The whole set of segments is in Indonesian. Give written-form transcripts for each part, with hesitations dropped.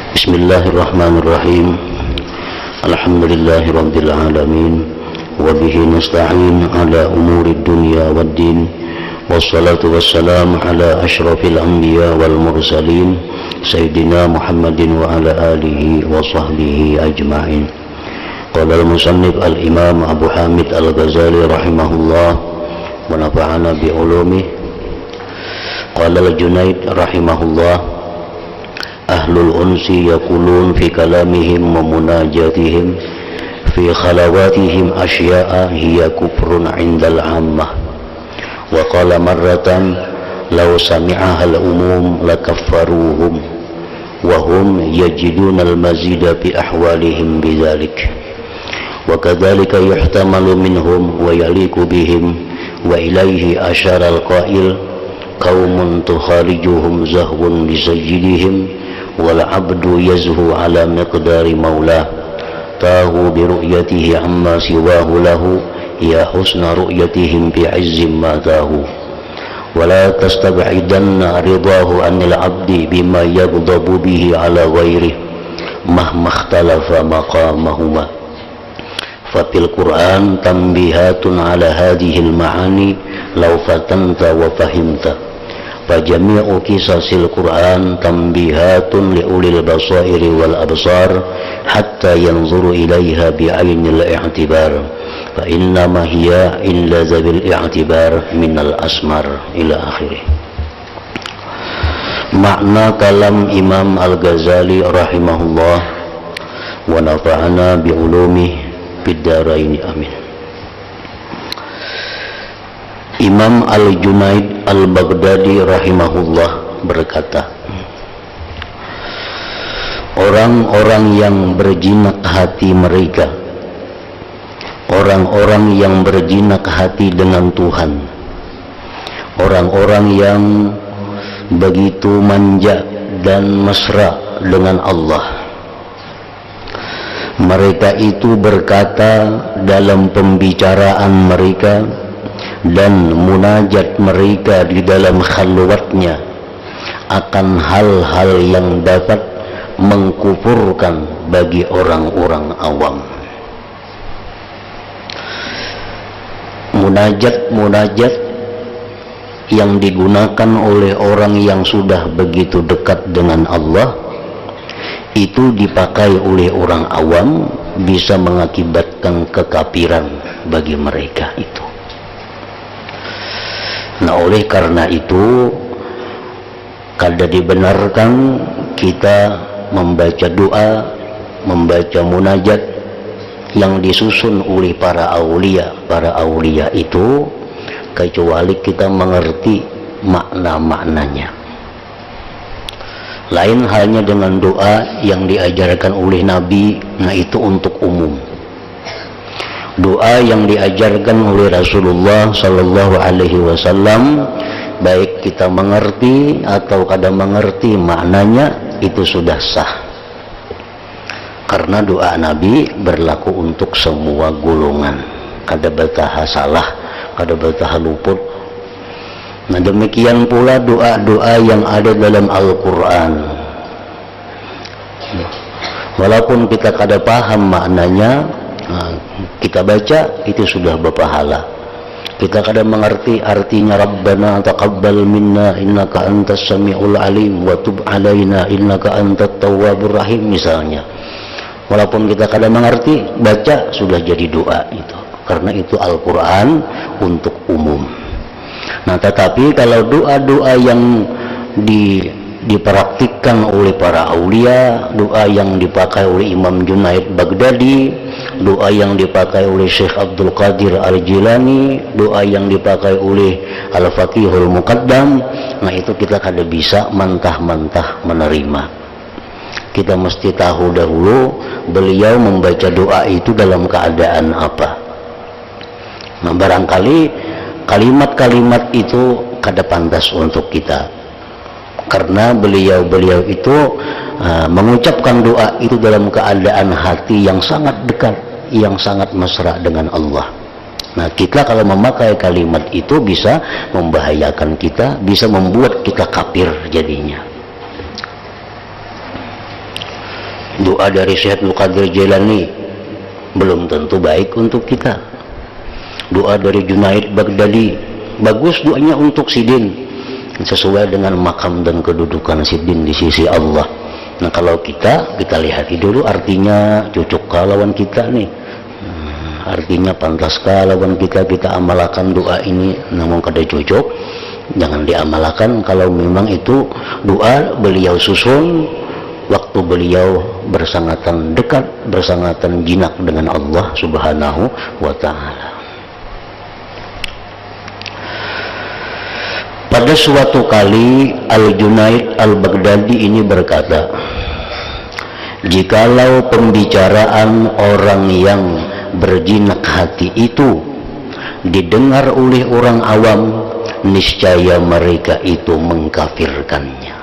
Bismillahirrahmanirrahim. Alhamdulillahirabbil alamin wa bihi nasta'in ala umurid dunya waddin. Wassalatu wassalamu ala asyrafil anbiya wal mursalin sayyidina Muhammadin wa ala alihi wa sahbihi ajma'in. Qala al-musannif al-imam Abu Hamid al-Ghazali rahimahullah wa nafa'ana bi ulumih. Qala al-Junaid rahimahullah, ahlul unsi yaqulun fi kalamihim wa munajatihim fi khalawatihim asya'a hiya kufrun 'indal 'ammah. Wa qala marratan law sami'aha al-umum lakaffaruhum wa hum yajiduna al-mazida bi ahwalihim bidzalik. Wa kadzalika yuhtamalu minhum wa yaliku bihim wa ilaihi asyara al-qail qaumun tukhalijuhum zahwun bi sayyidihim wal abdu yazhu ala miqdari maulah tahu bi ru'yatihi amma siwahu lahu ya husna ru'yatihim bi izzim ma tahu wala tastab'idanna ridahu anil abdi bima yaghdabu bihi ala ghairihi mahma ikhtalafa maqamahuma. Fa fil Qur'an tanbihatun ala hadhihi al ma'ani law fatanta wa fahimta. Fajami'u qisasil Qur'an tanbihatun liulil basairi wal absar hatta yanzuru ilaiha bi'ainil i'tibar fa innama hiya illa zabil i'tibar minal asmar ila akhirih. Makna kalam Imam Al-Ghazali rahimahullah wa nafa'ana bi'ulumih fid dharain amin. Imam Al-Junaid Al-Baghdadi rahimahullah berkata, orang-orang yang berjinak hati mereka, orang-orang yang berjinak hati dengan Tuhan, orang-orang yang begitu manja dan mesra dengan Allah, mereka itu berkata dalam pembicaraan mereka dan munajat mereka di dalam khalwatnya akan hal-hal yang dapat mengkufurkan bagi orang-orang awam. Munajat yang digunakan oleh orang yang sudah begitu dekat dengan Allah itu dipakai oleh orang awam bisa mengakibatkan kekafiran bagi mereka itu. Nah, oleh karena itu kada dibenarkan kita membaca doa, membaca munajat yang disusun oleh para aulia. Para aulia itu kecuali kita mengerti makna-maknanya. Lain halnya dengan doa yang diajarkan oleh Nabi, nah itu untuk umum. Doa yang diajarkan oleh Rasulullah Sallallahu Alaihi Wasallam, baik kita mengerti atau kada mengerti maknanya, itu sudah sah. Karena doa Nabi berlaku untuk semua golongan, kada betah salah, kada betah luput. Nah, demikian pula doa-doa yang ada dalam Al-Quran. Walaupun kita kada paham maknanya, kita baca itu sudah berpahala. Kita kadang mengerti artinya Rabbana taqabbal minna innaka antas sami'ul alim wa tub alaina innaka antat tawwabur rahim misalnya. Walaupun kita kadang mengerti, baca sudah jadi doa itu. Karena itu Al-Qur'an untuk umum. Nah, tetapi kalau doa-doa yang dipraktikkan oleh para aulia, doa yang dipakai oleh Imam Junaid Baghdadi, doa yang dipakai oleh Syekh Abdul Qadir Al-Jilani, doa yang dipakai oleh Al-Faqihul Muqaddam, nah itu kita kada bisa mentah-mentah menerima. Kita mesti tahu dahulu beliau membaca doa itu dalam keadaan apa. Nah, barangkali kalimat-kalimat itu kada pantas untuk kita, karena beliau itu mengucapkan doa itu dalam keadaan hati yang sangat dekat, yang sangat mesra dengan Allah. Nah, kita kalau memakai kalimat itu bisa membahayakan kita, bisa membuat kita kafir jadinya. Doa dari Syekh Abdul Qadir Jailani belum tentu baik untuk kita. Doa dari Junaid Baghdadi bagus doanya untuk Sidin, sesuai dengan makam dan kedudukan Sidin di sisi Allah. Nah kalau kita lihat dulu artinya cocok lawan kita nih. Artinya pantaskah lawan kita amalkan doa ini, namun kada cocok jangan diamalkan. Kalau memang itu doa beliau susun waktu beliau bersangatan dekat, bersangatan jinak dengan Allah Subhanahu wa ta'ala. Pada suatu kali Al-Junaid Al-Baghdadi ini berkata, jikalau pembicaraan orang yang berjinak hati itu didengar oleh orang awam, niscaya mereka itu mengkafirkannya.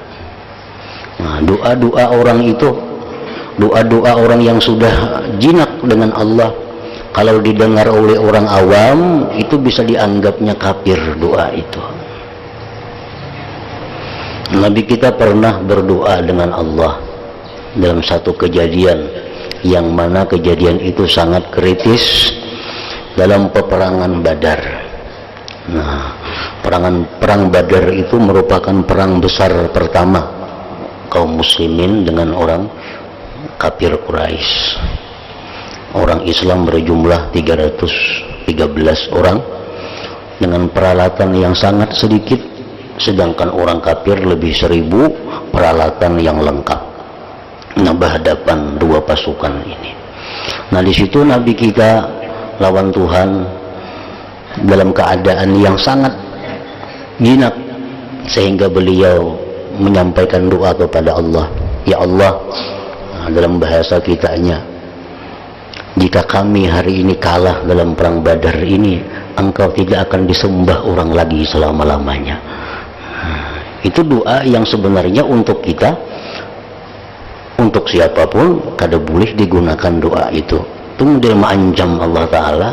Nah, doa-doa orang itu, doa-doa orang yang sudah jinak dengan Allah, kalau didengar oleh orang awam itu bisa dianggapnya kafir doa itu. Nabi kita pernah berdoa dengan Allah dalam satu kejadian, yang mana kejadian itu sangat kritis dalam peperangan Badar. Nah, perang Badar itu merupakan perang besar pertama kaum muslimin dengan orang kafir Quraisy. Orang Islam berjumlah 313 orang dengan peralatan yang sangat sedikit, sedangkan orang kafir lebih 1000 peralatan yang lengkap. Nah, berhadapan dua pasukan ini. Nah, di situ Nabi kita lawan Tuhan dalam keadaan yang sangat jinak, sehingga beliau menyampaikan doa kepada Allah. Ya Allah, dalam bahasa kitanya, jika kami hari ini kalah dalam perang Badar ini, Engkau tidak akan disembah orang lagi selama-lamanya. Itu doa yang sebenarnya untuk kita, untuk siapapun kada boleh digunakan doa itu. Itu model mengancam Allah Ta'ala.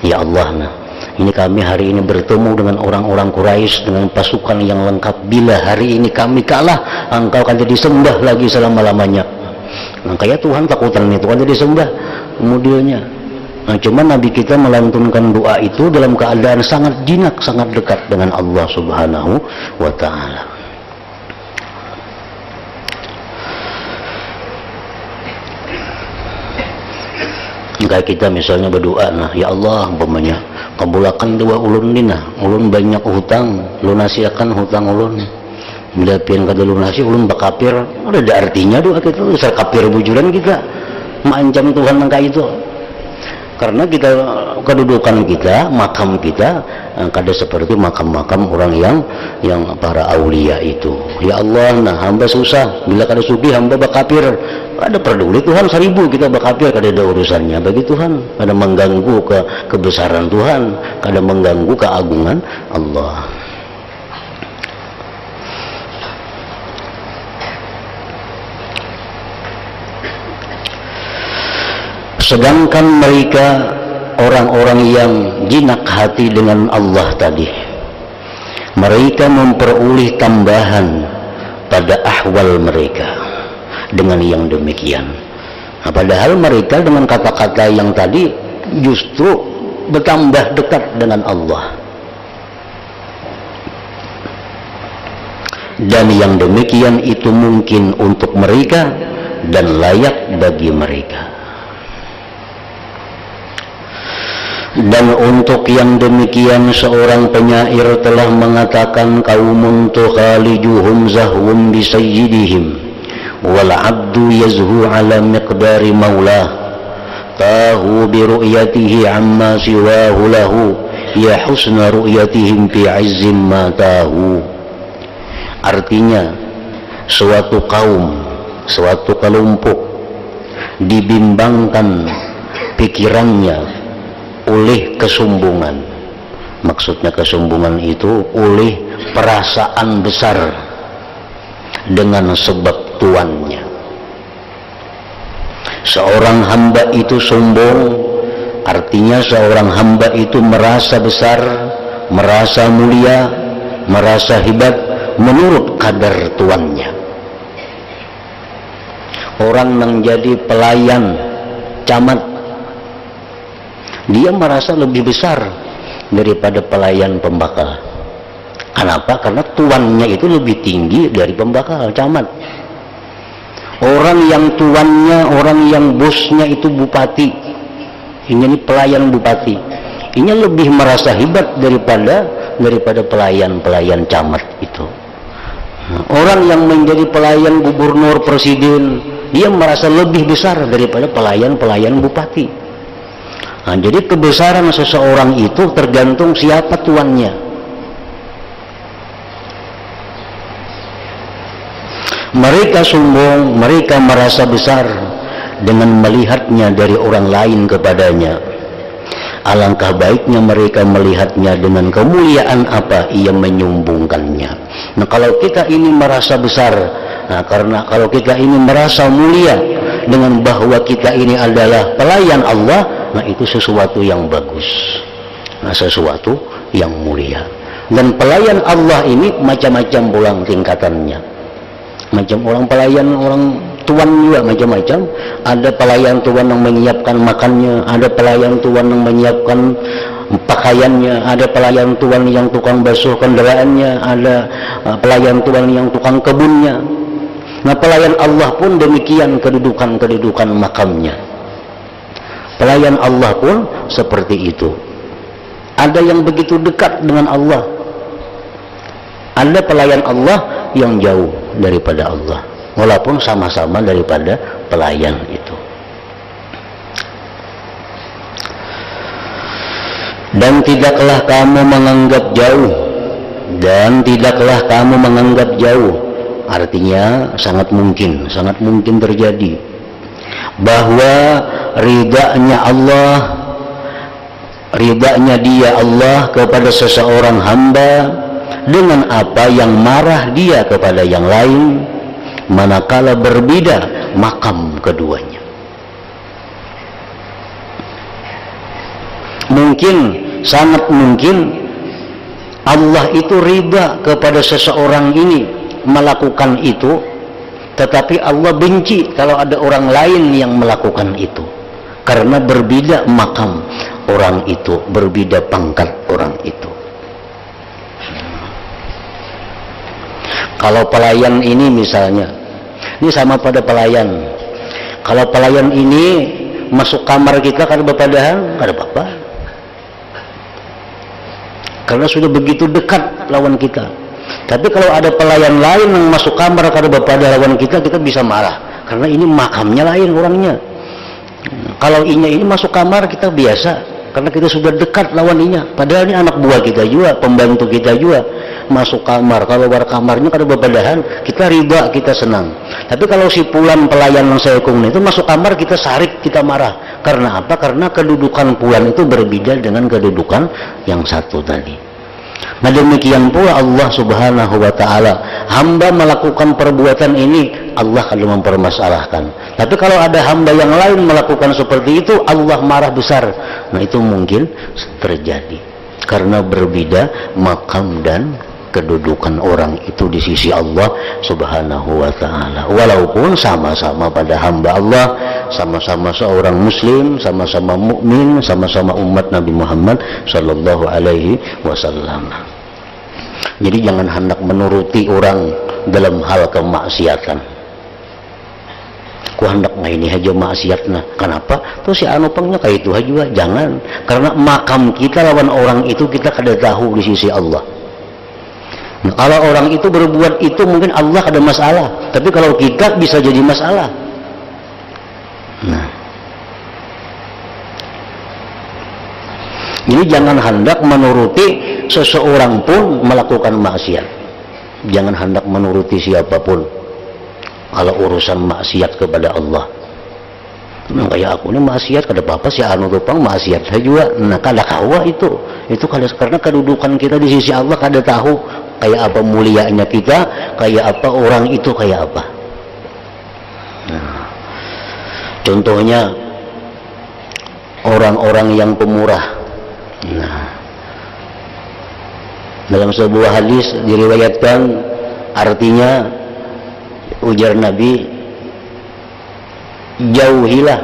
Ya Allah, nah ini kami hari ini bertemu dengan orang-orang Quraisy dengan pasukan yang lengkap. Bila hari ini kami kalah, Engkau akan jadi sembah lagi selama-lamanya. Nah, kayak Tuhan takutan itu kan jadi sembah kemudiannya. Nah, cuma Nabi kita melantunkan doa itu dalam keadaan sangat jinak, sangat dekat dengan Allah Subhanahu wa ta'ala. Kayak kita misalnya berdoa, nah ya Allah umpamanya kabulakan doa ulun dina, ulun banyak hutang, lunasi akan hutang ulun. Bila pian kada lunasi ulun bakapir, ada artinya doa kita besar kafir bujuran kita mengancam Tuhan nangka itu. Karena kita kedudukan kita, makam kita kada seperti makam-makam orang yang para aulia itu. Ya Allah, nah hamba susah, bila kada sugi hamba bakapir. Ada peduli Tuhan 1000 kita bakapir, kada ada urusannya bagi Tuhan, kada mengganggu kebesaran Tuhan, kada mengganggu keagungan Allah. Sedangkan mereka orang-orang yang jinak hati dengan Allah tadi, mereka memperoleh tambahan pada ahwal mereka dengan yang demikian. Nah, padahal mereka dengan kata-kata yang tadi justru bertambah dekat dengan Allah. Dan yang demikian itu mungkin untuk mereka dan layak bagi mereka. Dan untuk yang demikian seorang penyair telah mengatakan, qaumun tukhalijuhum zahwun bi sayyidihim wal abdu yazhu ala miqdari maulah tahu bi ru'yatihi amma siwahu lahu ya husna ru'yatihim fi izzin ma tahu. Artinya, suatu kaum, suatu kelompok dibimbangkan pikirannya oleh kesombongan. Maksudnya kesombongan itu oleh perasaan besar dengan sebab tuannya. Seorang hamba itu sombong, artinya seorang hamba itu merasa besar, merasa mulia, merasa hebat menurut kadar tuannya. orang menjadi pelayan camat, dia merasa lebih besar daripada pelayan pembakal. Kenapa? Karena tuannya itu lebih tinggi dari pembakal camat. Orang yang tuannya, orang yang bosnya itu bupati, ini pelayan bupati, ini lebih merasa hebat daripada pelayan camat itu. Orang yang menjadi pelayan gubernur, presiden, dia merasa lebih besar daripada pelayan bupati. Nah, jadi kebesaran seseorang itu tergantung siapa tuannya. Mereka sombong, mereka merasa besar dengan melihatnya dari orang lain kepadanya. Alangkah baiknya mereka melihatnya dengan kemuliaan apa ia menyombongkannya. Nah, kalau kita ini merasa besar, nah karena kalau kita ini merasa mulia dengan bahwa kita ini adalah pelayan Allah, nah itu sesuatu yang bagus, nah sesuatu yang mulia. Dan pelayan Allah ini macam-macam pulang tingkatannya. Macam orang pelayan, orang tuan juga macam-macam. Ada pelayan tuan yang menyiapkan makannya, ada pelayan tuan yang menyiapkan pakaiannya, ada pelayan tuan yang tukang basuh kendaraannya, ada pelayan tuan yang tukang kebunnya. Nah, pelayan Allah pun demikian kedudukan makamnya. Pelayan Allah pun seperti itu. Ada yang begitu dekat dengan Allah, ada pelayan Allah yang jauh daripada Allah, walaupun sama-sama daripada pelayan itu. Dan tidaklah kamu menganggap jauh, artinya sangat mungkin terjadi bahwa ridanya dia Allah kepada seseorang hamba dengan apa yang marah dia kepada yang lain, manakala berbeda makam keduanya. Sangat mungkin Allah itu ridha kepada seseorang ini melakukan itu, tetapi Allah benci kalau ada orang lain yang melakukan itu, karena berbeda makam orang itu, berbeda pangkat orang itu. Kalau pelayan ini misalnya, ini sama pada pelayan. Kalau pelayan ini masuk kamar kita kada bepadahan, kada apa-apa. Karena sudah begitu dekat lawan kita. Tapi kalau ada pelayan lain yang masuk kamar kada bepada lawan kita, kita bisa marah. Karena ini makamnya lain orangnya. Kalau ini masuk kamar kita biasa, karena kita sudah dekat lawan inya. Padahal ini anak buah kita juga, pembantu kita juga. Masuk kamar, kalau luar kamarnya kada bepadahan, kita riba, kita senang. Tapi kalau si pulan pelayan yang saya kung itu masuk kamar, kita sarik, kita marah. Karena apa? Karena kedudukan pulan itu berbeda dengan kedudukan yang satu tadi. Nah, demikian pula Allah Subhanahu wa ta'ala, hamba melakukan perbuatan ini Allah kalau mempermasalahkan. Tapi kalau ada hamba yang lain melakukan seperti itu, Allah marah besar. Nah, itu mungkin terjadi karena berbeda makam dan kedudukan orang itu di sisi Allah Subhanahu wa ta'ala. Walaupun sama-sama pada hamba Allah, sama-sama seorang muslim, sama-sama mukmin, sama-sama umat Nabi Muhammad sallallahu alaihi wasallam. Jadi jangan hendak menuruti orang dalam hal kemaksiatan. Ku hendak ini aja maksiatna. Kenapa? Tuh si anu pangnya kayak itu aja. Jangan. Karena makam kita lawan orang itu kita kada tahu di sisi Allah. Nah, kalau orang itu berbuat itu mungkin Allah ada masalah, tapi kalau kita bisa jadi masalah. Nah, jadi jangan hendak menuruti seseorang pun melakukan maksiat. Jangan hendak menuruti siapapun kalau urusan maksiat kepada Allah. Nah, kayak aku ini maksiat kada apa-apa, si anu tupang maksiat saya juga. Nah, kada kawa itu kada, karena kedudukan kita di sisi Allah kada tahu kayak apa mulianya kita, kayak apa orang itu kayak apa. Nah, contohnya orang-orang yang pemurah. Nah, dalam sebuah hadis diriwayatkan, artinya ujar Nabi, jauhilah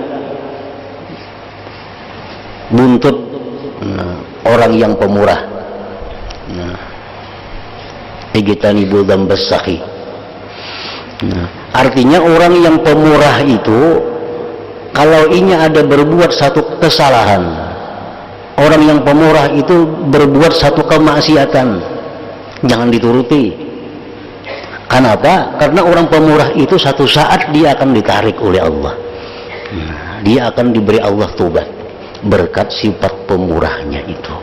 buntut orang yang pemurah. Ijtanibu dzambas sakhi. Artinya orang yang pemurah itu kalau ini ada berbuat satu kesalahan, orang yang pemurah itu berbuat satu kemaksiatan, jangan dituruti. Kenapa? Karena orang pemurah itu satu saat dia akan ditarik oleh Allah. Dia akan diberi Allah tobat berkat sifat pemurahnya itu.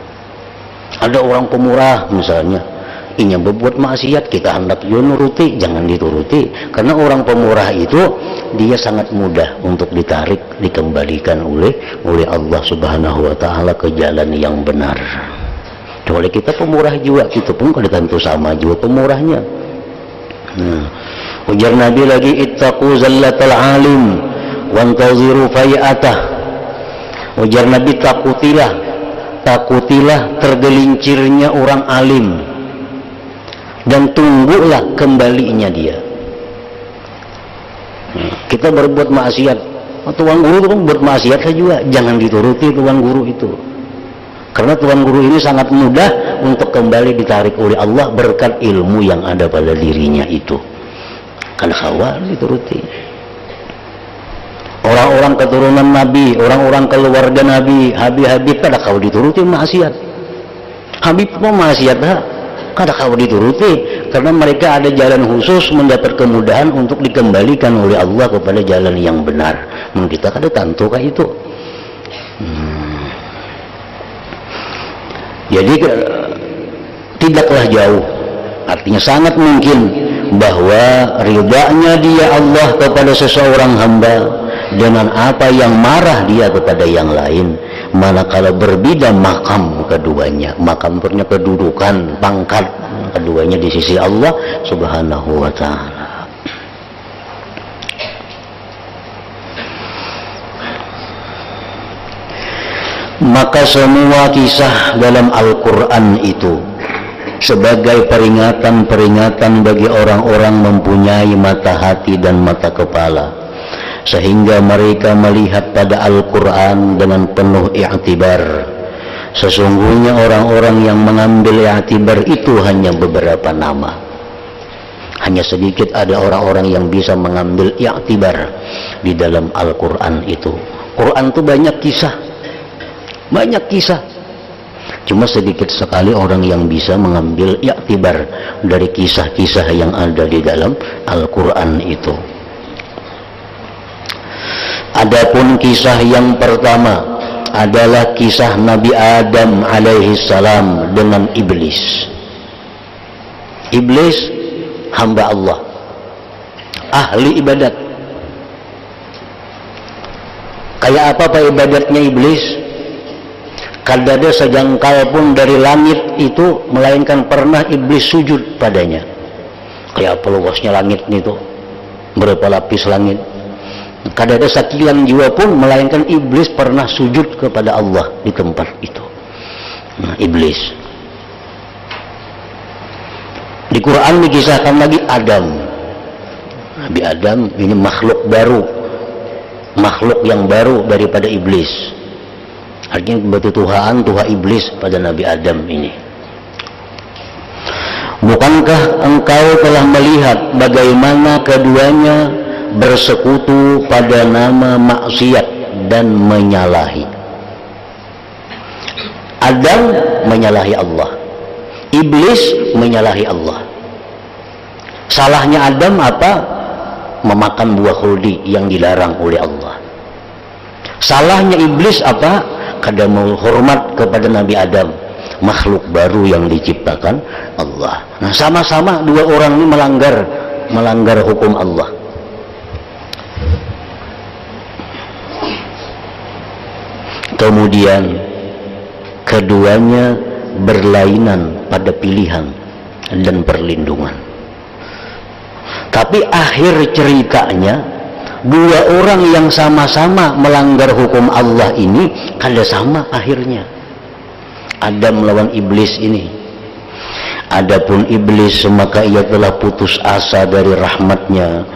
Ada orang pemurah misalnya, inya berbuat maksiat, kita hendak nuruti, jangan dituruti. Karena orang pemurah itu dia sangat mudah untuk ditarik, dikembalikan oleh Allah Subhanahu wa taala ke jalan yang benar. Oleh kita pemurah juga, kita pun kalau tentu sama juga pemurahnya. Ujar Nabi lagi, ittaqu zallatal alim wantaziru fai'atah. Ujar Nabi, takutilah tergelincirnya orang alim dan tunggulah kembalinya dia. Kita berbuat maksiat, tuan guru itu kan buat maksiat saja juga, jangan dituruti tuan guru itu. Karena tuan guru ini sangat mudah untuk kembali ditarik oleh Allah berkat ilmu yang ada pada dirinya itu. Karena khawatir dituruti. Orang-orang keturunan Nabi, orang-orang keluarga Nabi, Habib pada kau dituruti maksiat. Habib mau maksiat dah, kada kau dituruti, karena mereka ada jalan khusus mendapat kemudahan untuk dikembalikan oleh Allah kepada jalan yang benar. Kita kada tantu kah itu. Jadi tidaklah jauh, artinya sangat mungkin bahwa ridanya dia Allah kepada seseorang hamba dengan apa yang marah dia kepada yang lain, manakala berbeda makam keduanya, makam punya kedudukan, pangkat keduanya di sisi Allah Subhanahu wa taala. Maka semua kisah dalam Al-Quran itu sebagai peringatan-peringatan bagi orang-orang mempunyai mata hati dan mata kepala, sehingga mereka melihat pada Al-Quran dengan penuh i'tibar. Sesungguhnya orang-orang yang mengambil i'tibar itu hanya beberapa nama. Hanya sedikit ada orang-orang yang bisa mengambil i'tibar di dalam Al-Quran itu. Quran itu banyak kisah, cuma sedikit sekali orang yang bisa mengambil i'tibar dari kisah-kisah yang ada di dalam Al-Quran itu. Adapun kisah yang pertama adalah kisah Nabi Adam alaihi salam dengan iblis. Iblis hamba Allah, ahli ibadat. Kayak apa pak ibadatnya iblis? Kada ada sejengkal pun dari langit itu melainkan pernah iblis sujud padanya. Kayak apa luasnya langit itu, berapa lapis langit. Kada ada sakilan jiwa pun melainkan iblis pernah sujud kepada Allah di tempat itu. Iblis. Di Quran dikisahkan lagi Adam. Nabi Adam ini makhluk baru, makhluk yang baru daripada iblis. Artinya bertuhan Tuhan iblis pada Nabi Adam ini. Bukankah engkau telah melihat bagaimana keduanya bersekutu pada nama maksiat dan menyalahi? Adam menyalahi Allah, iblis menyalahi Allah. Salahnya Adam apa? Memakan buah khuldi yang dilarang oleh Allah. Salahnya iblis apa? Kada mau hormat kepada Nabi Adam, makhluk baru yang diciptakan Allah. Nah, sama-sama dua orang ini melanggar hukum Allah. Kemudian keduanya berlainan pada pilihan dan perlindungan. Tapi akhir ceritanya dua orang yang sama-sama melanggar hukum Allah ini kada sama akhirnya. Adam melawan iblis ini. Adapun iblis maka ia telah putus asa dari rahmatnya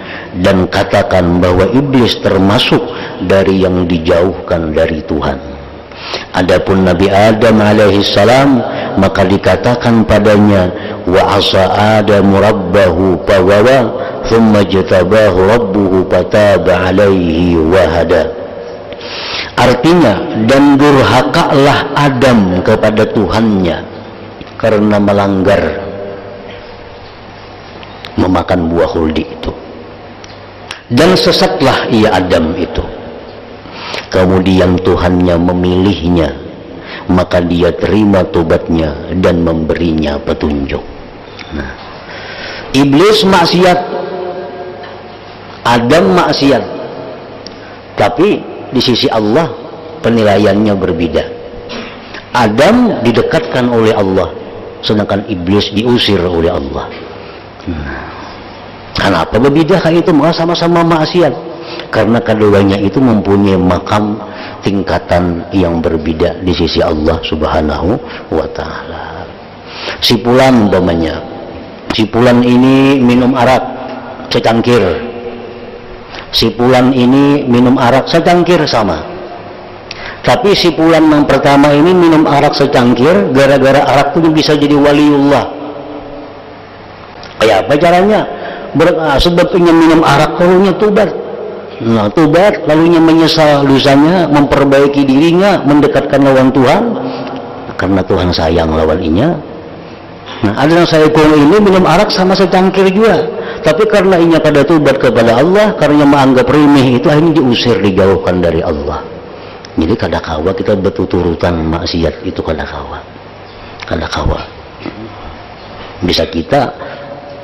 dan katakan bahwa iblis termasuk dari yang dijauhkan dari Tuhan. Adapun Nabi Adam alaihissalam, maka dikatakan padanya, wa asa Adamu rabbahu fawawa thumma jatabahu rabbuhu fataba alaihi wahada. Artinya, dan durhakalah Adam kepada Tuhannya karena melanggar memakan buah khuldi itu, dan sesatlah ia Adam itu. Kemudian Tuhannya memilihnya, maka dia terima tobatnya dan memberinya petunjuk. Nah, iblis maksiat, Adam maksiat, tapi di sisi Allah penilaiannya berbeda. Adam didekatkan oleh Allah, sedangkan iblis diusir oleh Allah. Kenapa berbeda itu? Maka sama-sama maksiat. Karena keduanya itu mempunyai makam tingkatan yang berbeda di sisi Allah Subhanahu wa ta'ala. Si fulan umpamanya, si fulan ini minum arak secangkir, si fulan ini minum arak secangkir sama. Tapi si fulan yang pertama ini minum arak secangkir, gara-gara arak itu bisa jadi waliullah. Kayak apa caranya? Sebabnya minum arak lalunya tobat. Nah, tobat lalunya menyesal dosanya, memperbaiki dirinya, mendekatkan lawan Tuhan, karena Tuhan sayang lawan inya. Nah, ada yang saya ini minum arak sama secangkir juga, tapi karena inya pada tobat kepada Allah, karena menganggap remeh itu, akhirnya diusir, dijauhkan dari Allah. Jadi kadakawa kita bertuturutan maksiat itu, kadakawa bisa kita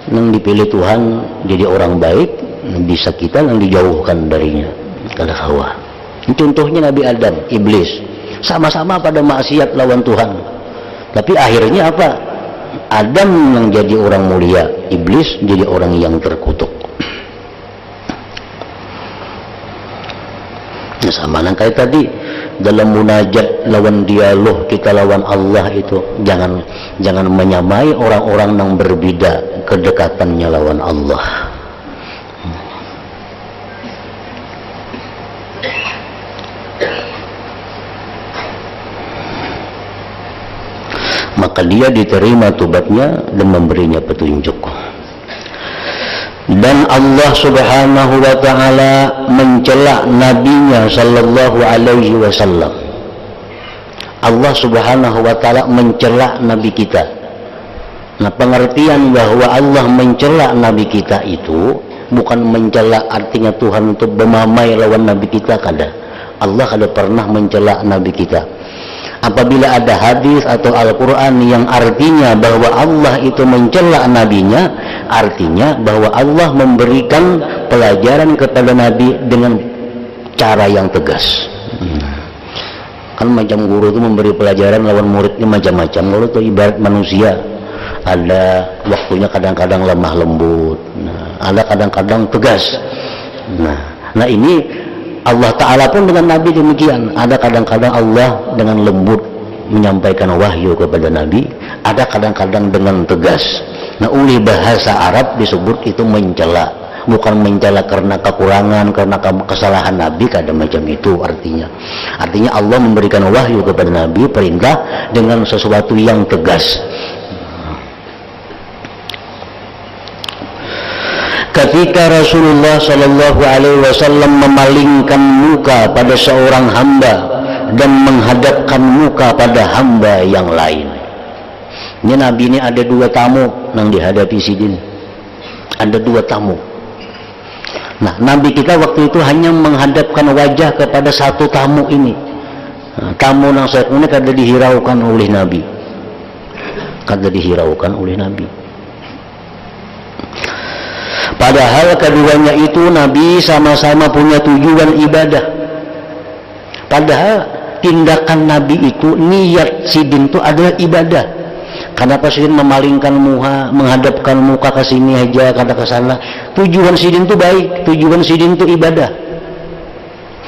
yang dipilih Tuhan jadi orang baik, bisa kita yang dijauhkan darinya, kadakawa. Contohnya Nabi Adam, iblis, sama-sama pada maksiat lawan Tuhan, tapi akhirnya apa? Adam yang jadi orang mulia, iblis jadi orang yang terkutuk. Nah, sama yang kayak tadi dalam munajat lawan dialog kita lawan Allah itu, jangan menyamai orang-orang yang berbeda kedekatannya lawan Allah. Maka dia diterima tobatnya dan memberinya petunjuk. Dan Allah Subhanahu wa ta'ala mencela nabinya sallallahu alaihi wasallam. Allah Subhanahu wa ta'ala mencela nabi kita. Nah, pengertian bahwa Allah mencela nabi kita itu bukan mencela artinya Tuhan untuk memamai lawan nabi kita, kada. Allah kada pernah mencela nabi kita. Apabila ada hadis atau Al-Quran yang artinya bahwa Allah itu mencela nabinya, artinya bahwa Allah memberikan pelajaran kepada nabi dengan cara yang tegas. Kan macam guru itu memberi pelajaran lawan muridnya macam-macam. Kalau itu ibarat manusia, ada waktunya kadang-kadang lemah lembut, ada kadang-kadang tegas. Nah ini Allah Ta'ala pun dengan Nabi demikian. Ada kadang-kadang Allah dengan lembut menyampaikan wahyu kepada Nabi, ada kadang-kadang dengan tegas. Nah, oleh bahasa Arab disebut itu mencela, bukan mencela karena kekurangan, karena kesalahan Nabi, kada macam itu artinya. Artinya Allah memberikan wahyu kepada Nabi, perintah dengan sesuatu yang tegas. Ketika Rasulullah Shallallahu Alaihi Wasallam memalingkan muka pada seorang hamba dan menghadapkan muka pada hamba yang lain. Ini Nabi ini ada dua tamu yang dihadapi sidin. Ada dua tamu. Nah, Nabi kita waktu itu hanya menghadapkan wajah kepada satu tamu ini. Nah, tamu yang saya ini kada dihiraukan oleh Nabi. Kada dihiraukan oleh Nabi. Padahal keduanya itu Nabi sama-sama punya tujuan ibadah. Padahal tindakan Nabi itu, niat sidin itu adalah ibadah. Kenapa sidin memalingkan muka, menghadapkan muka ke sini aja, kada ke sana? Tujuan sidin itu baik, tujuan sidin itu ibadah.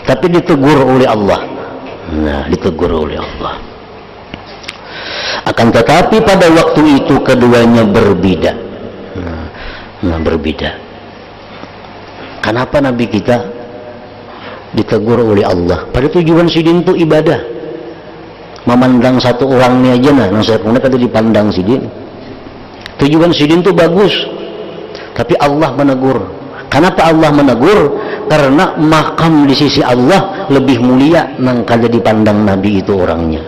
Tapi ditegur oleh Allah. Nah, ditegur oleh Allah. Akan tetapi pada waktu itu keduanya berbeda. Nah, berbeda. Kenapa Nabi kita ditegur oleh Allah? Pada tujuan sidin itu ibadah. Memandang satu orang ini aja nah, saya kata dipandang sidin. Tujuan sidin itu bagus. Tapi Allah menegur. Kenapa Allah menegur? Karena makam di sisi Allah lebih mulia nang kada dipandang Nabi itu orangnya.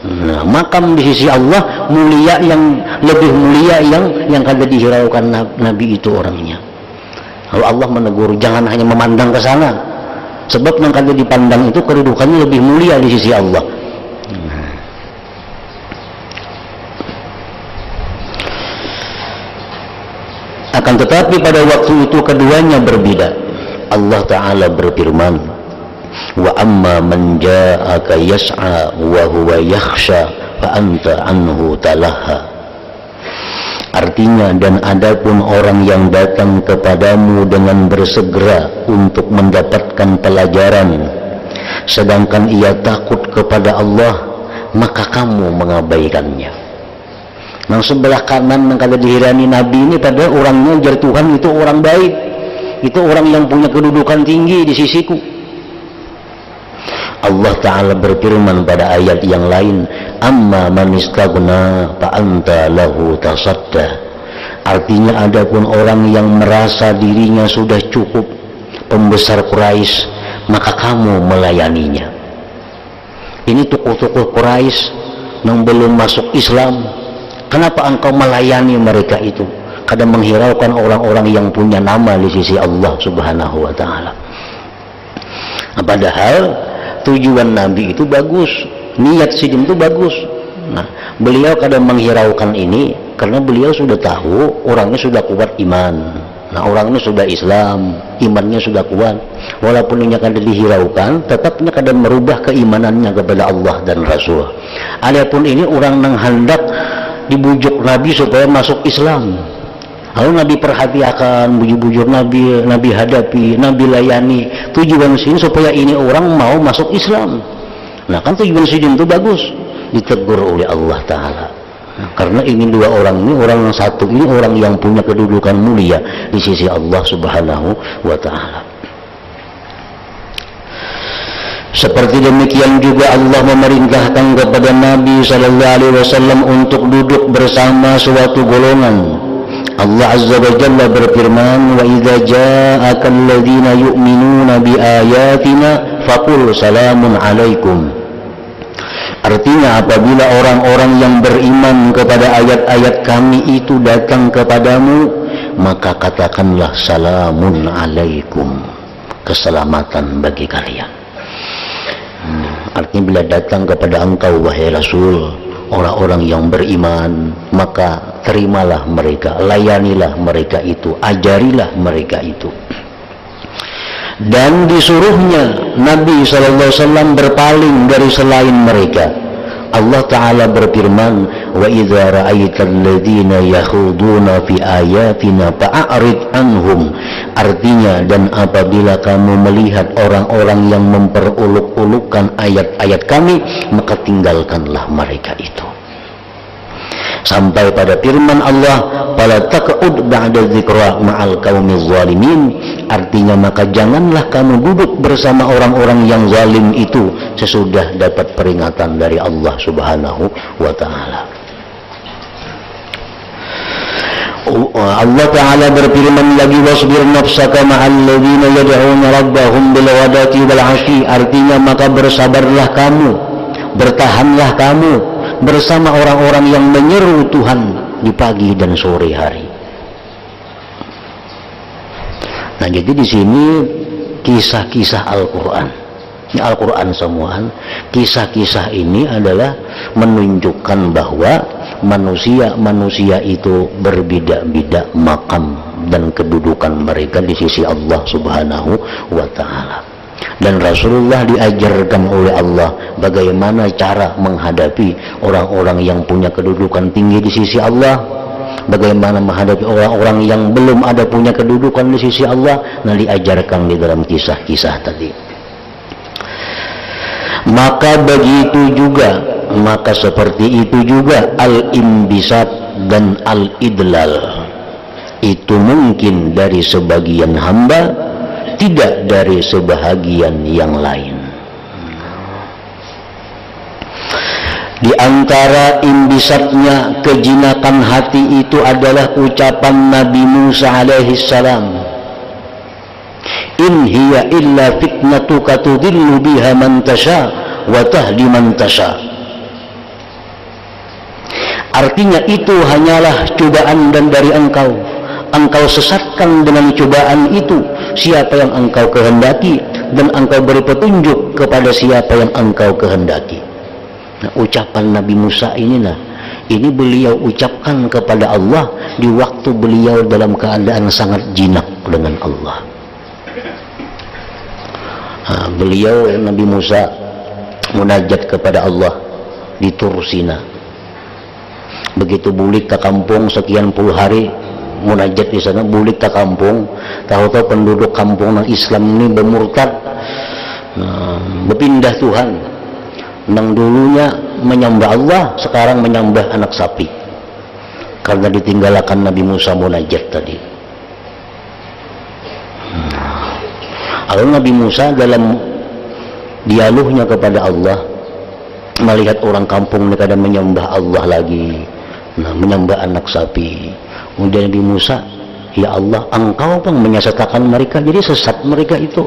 Nah, makam di sisi Allah mulia, yang lebih mulia yang kada dihiraukan Nabi itu orangnya. Lalu Allah menegur, jangan hanya memandang ke sana. Sebab yang kada dipandang itu kedudukannya lebih mulia di sisi Allah. Akan tetapi pada waktu itu keduanya berbeda. Allah Ta'ala berfirman, wa amma man ja'aka yas'a wa huwa yakhsha fa anta anhu talaha. Artinya, dan adapun orang yang datang kepadamu dengan bersegera untuk mendapatkan pelajaran, sedangkan ia takut kepada Allah, maka kamu mengabaikannya. Nang sebelah kanan yang kada dihirani Nabi ini pada orangnya jar Tuhan itu orang baik, itu orang yang punya kedudukan tinggi di sisiku. Allah Ta'ala berfirman pada ayat yang lain, amma man istaghna fa anta lahu tasadda. Artinya, adapun orang yang merasa dirinya sudah cukup, pembesar Quraisy, maka kamu melayaninya. Ini tokoh-tokoh Quraisy yang belum masuk Islam. Kenapa engkau melayani mereka itu? Kadang menghiraukan orang-orang yang punya nama di sisi Allah Subhanahu wa Ta'ala. Padahal tujuan Nabi itu bagus, niat sidin itu bagus. Nah, beliau kadang menghiraukan ini karena beliau sudah tahu orangnya sudah kuat iman. Nah, orangnya sudah Islam, imannya sudah kuat. Walaupun ini kadang dihiraukan, tetapnya kadang merubah keimanannya kepada Allah dan Rasul. Adapun ini orang yang hendak dibujuk Nabi supaya masuk Islam. Lalu Nabi perhatikan, bujuk-bujuk Nabi hadapi, Nabi layani. Tujuan sini supaya ini orang mau masuk Islam. Nah, kan tujuan sidin itu bagus. Ditegur oleh Allah Ta'ala. Nah, karena ini dua orang ini, orang yang satu ini orang yang punya kedudukan mulia di sisi Allah Subhanahu wa Ta'ala. Seperti demikian juga Allah memerintahkan kepada Nabi Sallallahu Alaihi Wasallam untuk duduk bersama suatu golongan. Allah Azza wa Jalla berfirman, wa idza ja'aka alladziina yu'minuuna bi ayatina faqul salamun alaikum. Artinya, apabila orang-orang yang beriman kepada ayat-ayat kami itu datang kepadamu, maka katakanlah salamun alaikum, keselamatan bagi kalian. Artinya, bila datang kepada engkau wahai Rasul orang-orang yang beriman, maka terimalah mereka, layanilah mereka itu, ajarilah mereka itu. Dan disuruhnya Nabi SAW berpaling dari selain mereka. Allah Ta'ala berfirman, wa idza ra'aital ladzina yakhuduna fi ayatina fa'arid anhum. Artinya, dan apabila kamu melihat orang-orang yang memperuluk-ulukkan ayat-ayat kami, maka tinggalkanlah mereka itu. Sampai pada firman Allah, fala taq'ud ba'da dzikra ma'al qaumiz zalimin. Artinya, maka janganlah kamu duduk bersama orang-orang yang zalim itu sesudah dapat peringatan dari Allah Subhanahu wa Ta'ala. Allah Ta'ala berfirman lagi, wasbir nafsaka ma'al ladzina yad'una rabbahum bil ghadati wal 'ashyi. Artinya, maka bersabarlah kamu, bertahanlah kamu bersama orang-orang yang menyeru Tuhan di pagi dan sore hari. Nah, jadi di sini kisah-kisah Al-Quran. Ini Al-Quran semuaan. Kisah-kisah ini adalah menunjukkan bahwa manusia itu berbeda-beda makam dan kedudukan mereka di sisi Allah Subhanahu wa Ta'ala. Dan Rasulullah diajarkan oleh Allah bagaimana cara menghadapi orang-orang yang punya kedudukan tinggi di sisi Allah, bagaimana menghadapi orang-orang yang belum ada punya kedudukan di sisi Allah. Nah, diajarkan di dalam kisah-kisah tadi. Maka seperti itu juga al-imbisat dan al-idlal itu mungkin dari sebagian hamba tidak dari sebahagian yang lain. Di antara imbisatnya kejinakan hati itu adalah ucapan Nabi Musa alaihi salam, in hiya illa fitnatuka tudillu biha man tasha wa tahdi man tasha. Artinya itu hanyalah cobaan dan dari engkau sesatkan dengan cobaan itu siapa yang engkau kehendaki, dan engkau beri petunjuk kepada siapa yang engkau kehendaki. Nah, ucapan Nabi Musa ini beliau ucapkan kepada Allah di waktu beliau dalam keadaan sangat jinak dengan Allah. Nah, beliau Nabi Musa munajat kepada Allah di Tur Sina. Begitu bulik ke kampung sekian puluh hari munajat di sana, bulik ke kampung, tahu-tahu penduduk kampung Islam ini bermurtad, berpindah Tuhan. Yang dulunya menyembah Allah sekarang menyembah anak sapi karena ditinggalkan Nabi Musa munajat tadi. Lalu Nabi Musa dalam dialognya kepada Allah melihat orang kampung mereka dan menyembah Allah lagi, menyembah anak sapi. Kemudian Nabi Musa, ya Allah, engkau pun menyesatkan mereka, jadi sesat mereka itu.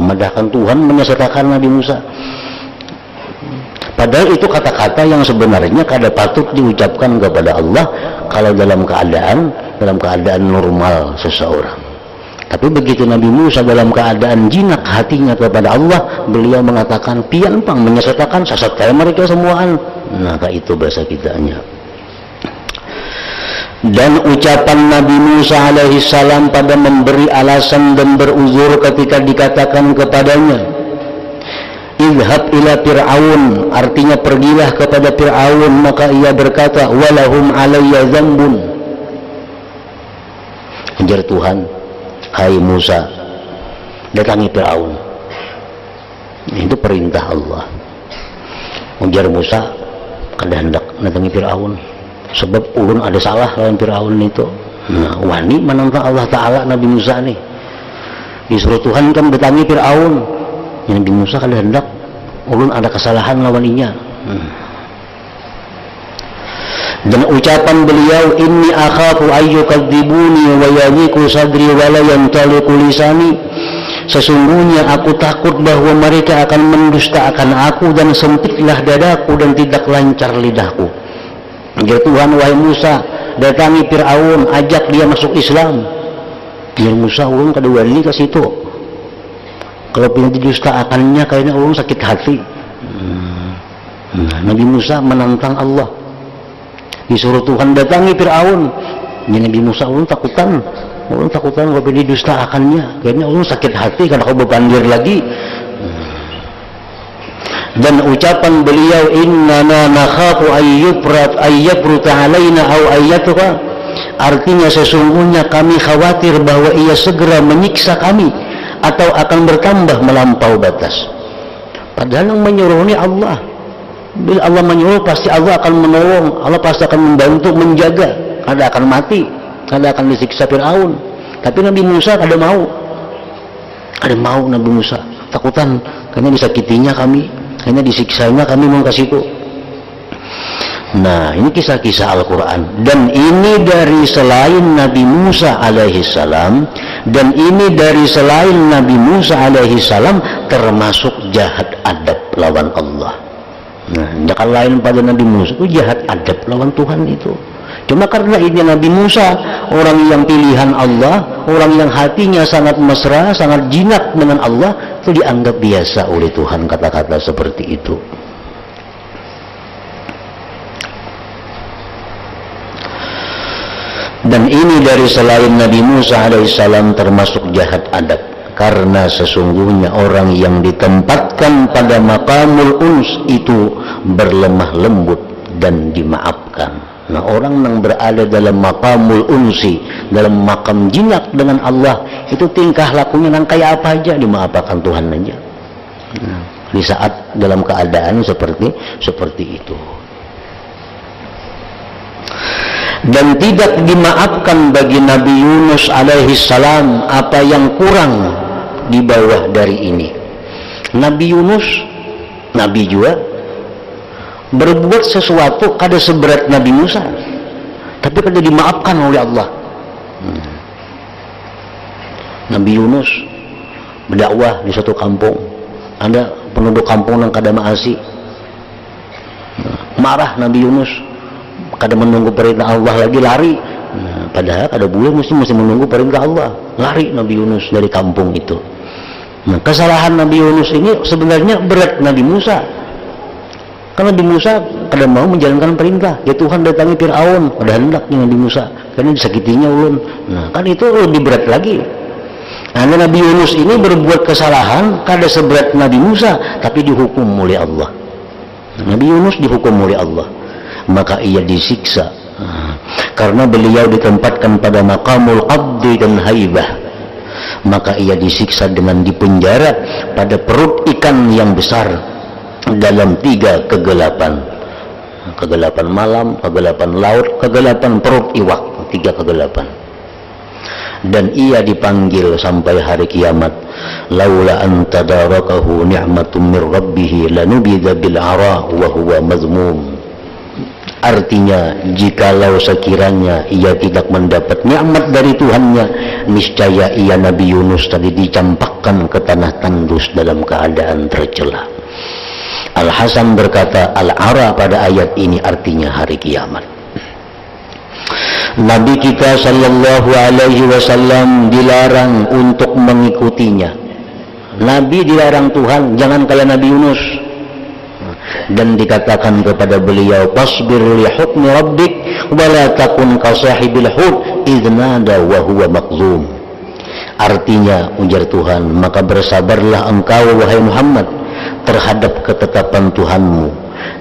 Madahkan Tuhan menyesatkan Nabi Musa. Padahal itu kata-kata yang sebenarnya kada patut diucapkan kepada Allah kalau dalam keadaan normal seseorang. Tapi begitu Nabi Musa dalam keadaan jinak hatinya kepada Allah, beliau mengatakan, pian pang menyesatkan sesat kayak mereka semuaan. Nah, itu bahasa kitanya. Dan ucapan Nabi Musa alaihi salam pada memberi alasan dan beruzur ketika dikatakan kepadanya, idhab ila Fir'aun, artinya pergilah kepada Fir'aun, maka ia berkata, walahum alayya dzambun. Ajar Tuhan, hai Musa, datangi Fir'aun. Itu perintah Allah. Ujar Musa, kada hendak datangi Fir'aun, sebab ulun ada salah lawan Fir'aun itu. Nah, wani menentang Allah Ta'ala Nabi Musa nih. Disuruh Tuhan kan datangi Fir'aun. Nabi Musa kada hendak, ulun ada kesalahan lawan inya. Dan ucapan beliau, inni akhafu ayyukadzibuni wa yadhiqu sadri wa la yantaliqu lisani, sesungguhnya aku takut bahwa mereka akan mendustakan aku dan sempitlah dadaku dan tidak lancar lidahku. Ya Tuhan, wahai Musa, datangi Fir'aun, ajak dia masuk Islam. Ya Musa, ulun kada wani ke situ. Kalau pengen didustakannya kayaknya ulun sakit hati. Nabi Musa menantang Allah. Disuruh Tuhan datangi Fir'aun. Ya Nabi Musa, ulun takutan kalau pengen didustakannya. Kayaknya ulun sakit hati karena kau berpandir lagi. Dan ucapan beliau, innana nakhafu ayyabruta alaina aw ayyatuka, artinya sesungguhnya kami khawatir bahwa ia segera menyiksa kami atau akan bertambah melampau batas. Padahal yang menyuruh ini Allah. Bila Allah menyuruh, pasti Allah akan menolong, Allah pasti akan membantu, menjaga. Kada akan mati, kada akan disiksa Fir'aun. Tapi Nabi Musa kada mau Nabi Musa, takutan karena disakitinya kami, karena disiksanya kami mau kasih itu. Nah, ini kisah-kisah Al-Quran, dan ini dari selain Nabi Musa alaihi salam, dan ini dari selain Nabi Musa alaihi salam, termasuk jahat adab lawan Allah. Nah, jangan lain pada Nabi Musa itu jahat adab lawan Tuhan itu. Cuma karena ini Nabi Musa, orang yang pilihan Allah, orang yang hatinya sangat mesra, sangat jinak dengan Allah, itu dianggap biasa oleh Tuhan kata-kata seperti itu. Dan ini dari selain Nabi Musa alaihissalam termasuk jahat adab, karena sesungguhnya orang yang ditempatkan pada maqamul uns itu berlemah lembut dan dimaafkan. Nah, orang yang berada dalam maqamul unsi, dalam makam jinak dengan Allah, itu tingkah lakunya nang kayak apa aja dimaafkan Tuhan aja. Nah, di saat dalam keadaan seperti itu. Dan tidak dimaafkan bagi Nabi Yunus alaihi salam apa yang kurang di bawah dari ini. Nabi Yunus, Nabi juga, berbuat sesuatu kada seberat Nabi Musa, tapi kada dimaafkan oleh Allah. Nabi Yunus berdakwah di suatu kampung, ada penduduk kampung yang kada maasi. Marah Nabi Yunus, kada menunggu perintah Allah lagi, lari. Padahal kada boleh, mesti menunggu perintah Allah. Lari Nabi Yunus dari kampung itu. Kesalahan Nabi Yunus ini sebenarnya berat Nabi Musa. Karena Nabi Musa kada mau menjalankan perintah. Ya Tuhan datangi Fir'aun, pada hendak Nabi Musa, karena disakitinya ulun. Kan itu lebih berat lagi. Nabi Yunus ini berbuat kesalahan kada seberat Nabi Musa, tapi dihukum oleh Allah. Nabi Yunus dihukum oleh Allah, maka ia disiksa karena beliau ditempatkan pada maqamul abdi dan haibah. Maka ia disiksa dengan dipenjara pada perut ikan yang besar dalam 3 kegelapan. Kegelapan malam, kegelapan laut, kegelapan perut iwak, 3 kegelapan. Dan ia dipanggil sampai hari kiamat. Laula an tadarakahu ni'matun mir rabbih lanubidha bil ara wa huwa mazmum. Artinya, jikalau sekiranya ia tidak mendapat nikmat dari Tuhannya, niscaya ia Nabi Yunus tadi dicampakkan ke tanah tandus dalam keadaan tercela. Al-Hasan berkata, Al-Ara pada ayat ini artinya hari kiamat. Nabi kita sallallahu alaihi wasallam dilarang untuk mengikutinya. Nabi dilarang Tuhan, jangan kayak Nabi Yunus. Dan dikatakan kepada beliau, pasbir li hukmi rabbik wa la takun ka sahibil hut idh nada wa huwa maqzum. Artinya, ujar Tuhan, maka bersabarlah engkau wahai Muhammad terhadap ketetapan Tuhanmu,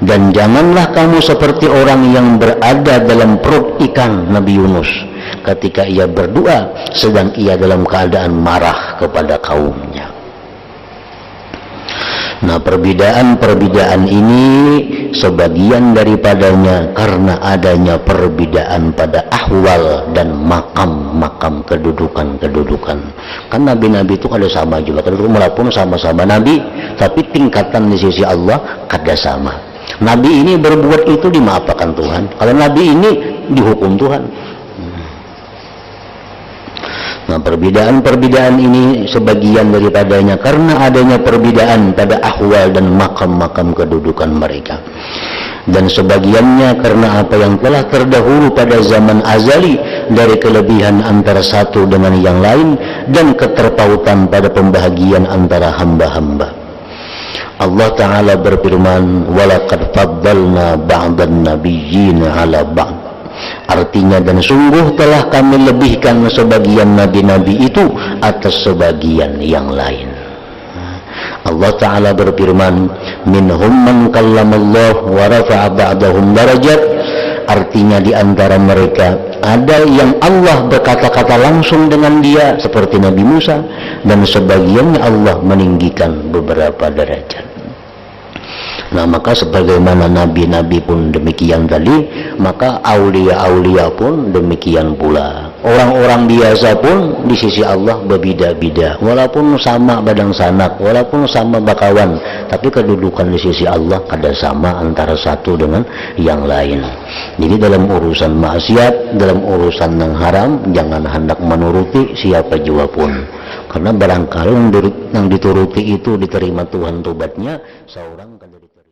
dan janganlah kamu seperti orang yang berada dalam perut ikan Nabi Yunus ketika ia berdoa sedang ia dalam keadaan marah kepada kaumnya. Perbedaan ini sebagian daripadanya karena adanya perbedaan pada ahwal dan makam-makam kedudukan. Kan nabi-nabi itu kada sama juga, walaupun sama-sama nabi, tapi tingkatan di sisi Allah kada sama. Nabi ini berbuat itu dimaafkan Tuhan, kalau nabi ini dihukum Tuhan. Perbedaan ini sebagian daripadanya karena adanya perbedaan pada ahwal dan makam-makam kedudukan mereka, dan sebagiannya karena apa yang telah terdahulu pada zaman azali dari kelebihan antara satu dengan yang lain dan keterpautan pada pembahagian antara hamba-hamba. Allah Ta'ala berfirman, walaqad faddalna ba'dan nabiyyin 'ala ba'd. Artinya, dan sungguh telah kami lebihkan sebagian nabi-nabi itu atas sebagian yang lain. Allah Ta'ala berfirman, minhum man kallamallah wa rafa'a ba'dahum darajat. Artinya, di antara mereka ada yang Allah berkata-kata langsung dengan dia seperti Nabi Musa, dan sebagiannya Allah meninggikan beberapa derajat. Maka sebagaimana nabi-nabi pun demikian tadi, maka aulia-aulia pun demikian pula. Orang-orang biasa pun di sisi Allah berbeda-beda, walaupun sama badang sanak, walaupun sama bakawan, tapi kedudukan di sisi Allah kada sama antara satu dengan yang lain. Jadi dalam urusan maksiat, dalam urusan yang haram, jangan hendak menuruti siapa jua pun, karena barangkali yang dituruti itu diterima Tuhan tobatnya, seorang kada diterima.